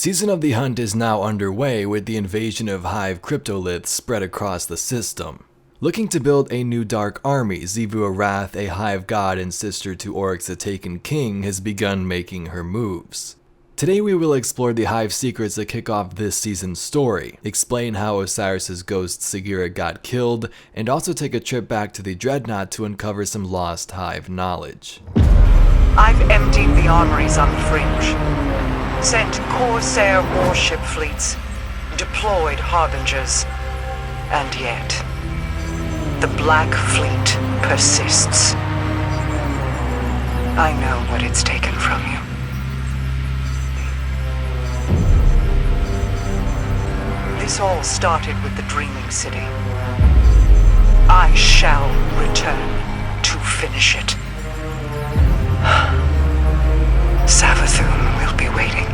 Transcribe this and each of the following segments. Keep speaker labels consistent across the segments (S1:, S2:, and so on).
S1: Season of the Hunt is now underway with the invasion of Hive Cryptoliths spread across the system. Looking to build a new dark army, Xivu Arath, a Hive god and sister to Oryx the Taken King, has begun making her moves. Today we will explore the Hive secrets that kick off this season's story, explain how Osiris' ghost Sagira got killed, and also take a trip back to the Dreadnaught to uncover some lost Hive knowledge.
S2: I've emptied the armories on the Fringe, sent Corsair warship fleets, deployed Harbingers, and yet the Black Fleet persists. I know what it's taken from you. This all started with the Dreaming City. I shall return to finish it. Savathun will be waiting.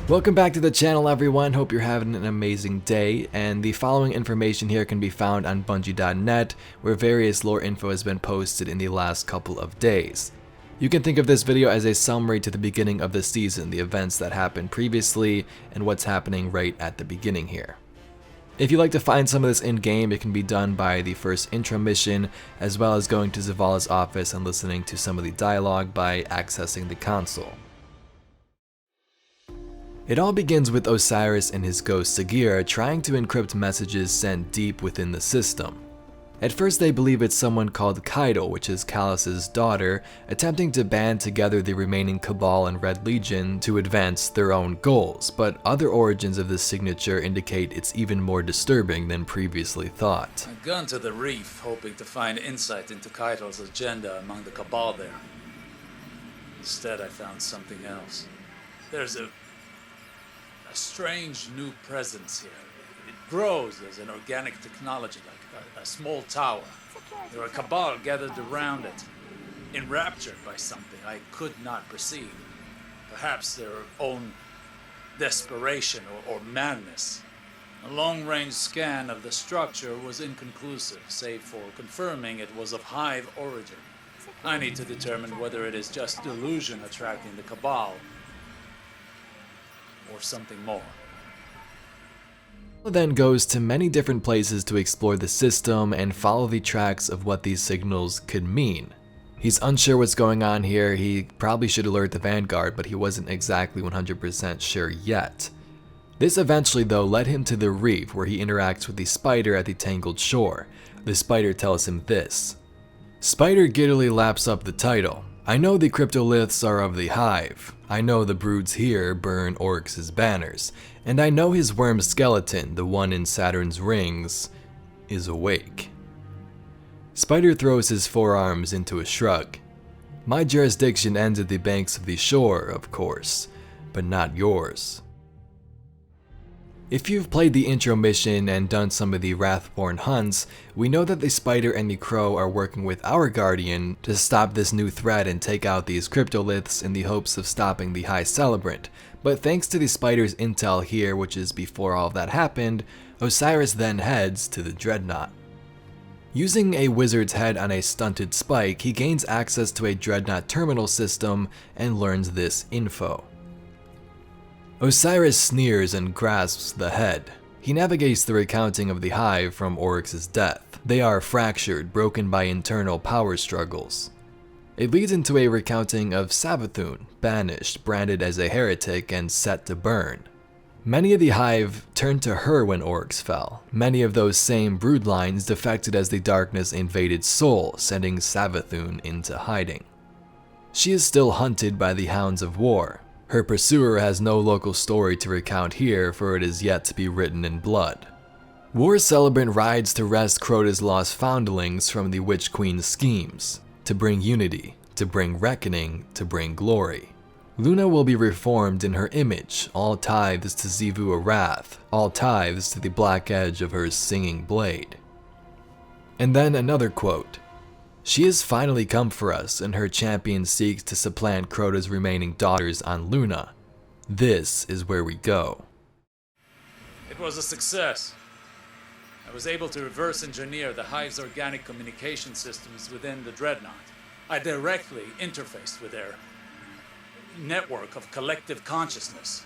S1: Welcome back to the channel, everyone. Hope you're having an amazing day, and the following information here can be found on Bungie.net, where various lore info has been posted in the last couple of days. You can think of this video as a summary to the beginning of the season, the events that happened previously, and what's happening right at the beginning here. If you'd like to find some of this in-game, it can be done by the first intro mission, as well as going to Zavala's office and listening to some of the dialogue by accessing the console. It all begins with Osiris and his ghost Sagira trying to encrypt messages sent deep within the system. At first they believe it's someone called Kaido, which is Kalus's daughter, attempting to band together the remaining Cabal and Red Legion to advance their own goals, but other origins of this signature indicate it's even more disturbing than previously thought.
S3: I'd gone to the reef, hoping to find insight into Kaido's agenda among the Cabal there. Instead I found something else. There's a strange new presence here. It grows as an organic technology, like a small tower. There are Cabal gathered around it, enraptured by something I could not perceive. Perhaps their own desperation or madness. A long-range scan of the structure was inconclusive, save for confirming it was of Hive origin. I need to determine whether it is just delusion attracting the Cabal, or something more.
S1: Then goes to many different places to explore the system and follow the tracks of what these signals could mean. He's unsure what's going on here. He probably should alert the Vanguard, but he wasn't exactly 100% sure yet. This eventually though led him to the reef, where he interacts with the spider at the tangled shore. The spider tells him this. Spider giddily laps up the title. I know the Cryptoliths are of the Hive. I know the broods here burn Oryx's banners. And I know his worm skeleton, the one in Saturn's rings, is awake. Spider throws his forearms into a shrug. My jurisdiction ends at the banks of the shore, of course, but not yours. If you've played the intro mission and done some of the Wrathborn hunts, we know that the Spider and the Crow are working with our Guardian to stop this new threat and take out these Cryptoliths in the hopes of stopping the High Celebrant. But thanks to the Spider's intel here, which is before all of that happened, Osiris then heads to the Dreadnaught. Using a wizard's head on a stunted spike, he gains access to a Dreadnaught terminal system and learns this info. Osiris sneers and grasps the head. He navigates the recounting of the Hive from Oryx's death. They are fractured, broken by internal power struggles. It leads into a recounting of Savathun, banished, branded as a heretic, and set to burn. Many of the Hive turned to her when Oryx fell. Many of those same broodlines defected as the darkness invaded Sol, sending Savathun into hiding. She is still hunted by the Hounds of War. Her pursuer has no local story to recount here, for it is yet to be written in blood. War's Celebrant rides to wrest Crota's lost foundlings from the Witch Queen's schemes, to bring unity, to bring reckoning, to bring glory. Luna will be reformed in her image, all tithes to Xivu Arath, all tithes to the black edge of her singing blade. And then another quote. She has finally come for us, and her champion seeks to supplant Crota's remaining daughters on Luna. This is where we go.
S3: It was a success. I was able to reverse engineer the Hive's organic communication systems within the Dreadnaught. I directly interfaced with their network of collective consciousness.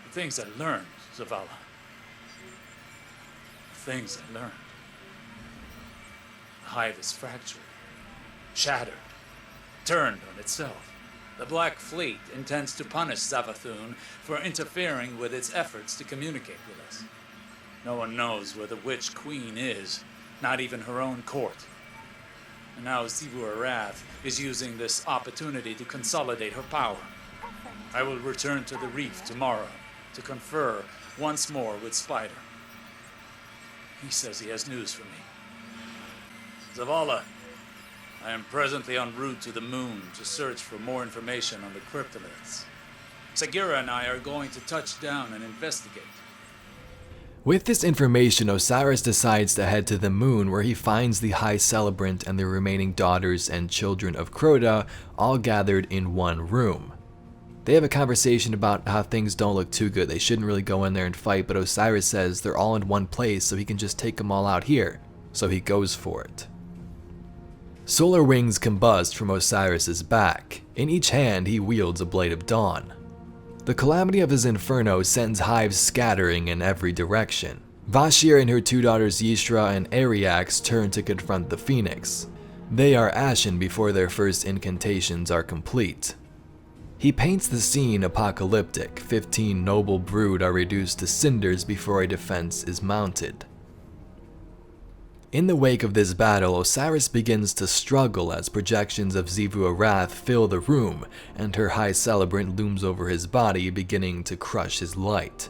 S3: The things I learned, Zavala. The things I learned. The Hive is fractured, shattered, turned on itself. The Black Fleet intends to punish Savathun for interfering with its efforts to communicate with us. No one knows where the Witch Queen is, not even her own court. And now Xivu Arath is using this opportunity to consolidate her power. I will return to the reef tomorrow to confer once more with Spider. He says he has news for me. Zavala, I am presently en route to the moon to search for more information on the Cryptoliths. Sagira and I are going to touch down and investigate.
S1: With this information, Osiris decides to head to the moon, where he finds the High Celebrant and the remaining daughters and children of Crota all gathered in one room. They have a conversation about how things don't look too good. They shouldn't really go in there and fight, but Osiris says they're all in one place, so he can just take them all out here. So he goes for it. Solar wings combust from Osiris's back. In each hand, he wields a blade of dawn. The calamity of his inferno sends hives scattering in every direction. Vashir and her two daughters Yishra and Ariax turn to confront the Phoenix. They are ashen before their first incantations are complete. He paints the scene apocalyptic. 15 noble brood are reduced to cinders before a defense is mounted. In the wake of this battle, Osiris begins to struggle as projections of Xivu Arath fill the room, and her High Celebrant looms over his body, beginning to crush his light.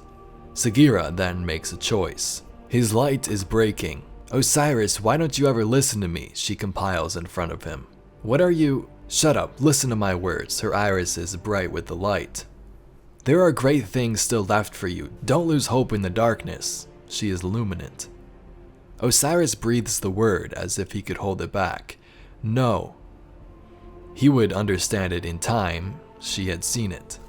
S1: Sagira then makes a choice. His light is breaking. "Osiris, why don't you ever listen to me?" she compiles in front of him. "What are you—" "Shut up, listen to my words." Her iris is bright with the light. "There are great things still left for you. Don't lose hope in the darkness." She is luminant. Osiris breathes the word as if he could hold it back. No. He would understand it in time. She had seen it.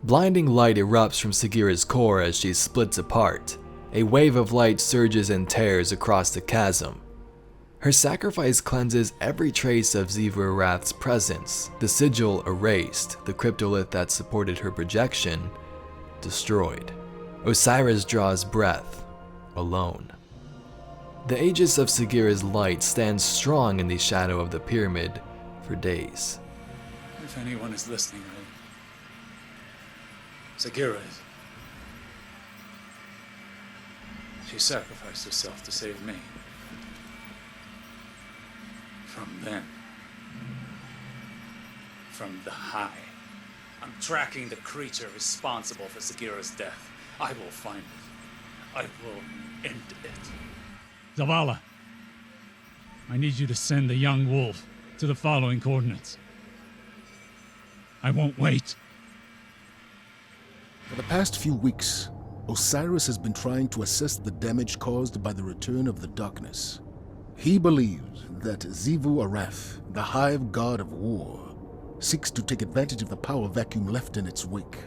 S1: Blinding light erupts from Sagira's core as she splits apart. A wave of light surges and tears across the chasm. Her sacrifice cleanses every trace of Xivu Arath's presence. The sigil erased, the cryptolith that supported her projection destroyed. Osiris draws breath, alone. The aegis of Sagira's light stands strong in the shadow of the pyramid for days.
S3: If anyone is listening, Sagira is. She sacrificed herself to save me. From them. From the High. I'm tracking the creature responsible for Sagira's death. I will find it. I will end it.
S4: Zavala, I need you to send the young wolf to the following coordinates. I won't wait.
S5: For the past few weeks, Osiris has been trying to assess the damage caused by the return of the darkness. He believes that Xivu Arath, the Hive god of war, seeks to take advantage of the power vacuum left in its wake.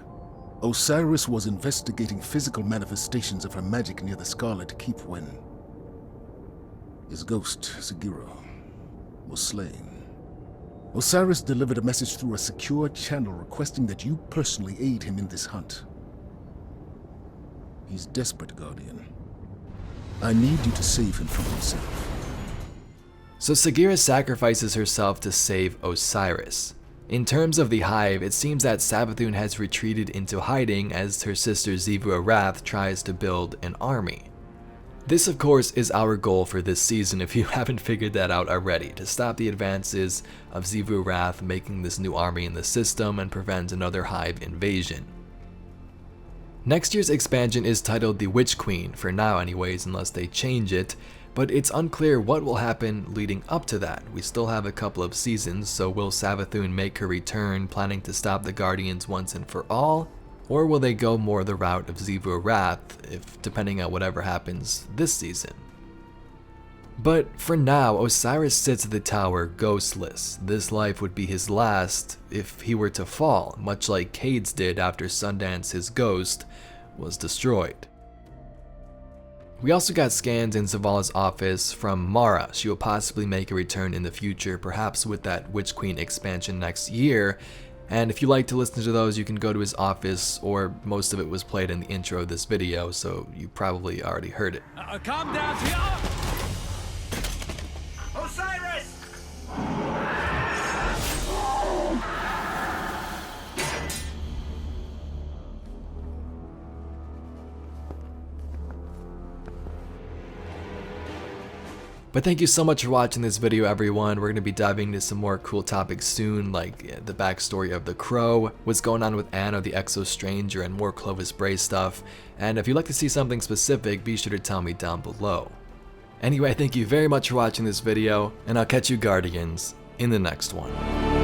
S5: Osiris was investigating physical manifestations of her magic near the Scarlet Keep when his ghost, Sagira, was slain. Osiris delivered a message through a secure channel requesting that you personally aid him in this hunt. He's desperate, Guardian. I need you to save him from himself.
S1: So Sagira sacrifices herself to save Osiris. In terms of the Hive, it seems that Savathun has retreated into hiding as her sister Xivu Arath tries to build an army. This, of course, is our goal for this season if you haven't figured that out already, to stop the advances of Xivu Arath making this new army in the system and prevent another Hive invasion. Next year's expansion is titled the Witch Queen, for now anyways, unless they change it, but it's unclear what will happen leading up to that. We still have a couple of seasons, so will Savathun make her return, planning to stop the Guardians once and for all? Or will they go more the route of Xivu Arath, depending on whatever happens this season? But for now, Osiris sits at the tower ghostless. This life would be his last if he were to fall, much like Cade's did after Sundance his ghost was destroyed. We also got scans in Zavala's office from Mara. She will possibly make a return in the future, perhaps with that Witch Queen expansion next year. And if you like to listen to those, you can go to his office, or most of it was played in the intro of this video, so you probably already heard it.
S4: Calm down,
S6: Osiris!
S1: But thank you so much for watching this video, everyone. We're going to be diving into some more cool topics soon, like the backstory of the Crow, what's going on with Anna the Exo Stranger, and more Clovis Bray stuff. And if you'd like to see something specific, be sure to tell me down below. Anyway, thank you very much for watching this video, and I'll catch you Guardians in the next one.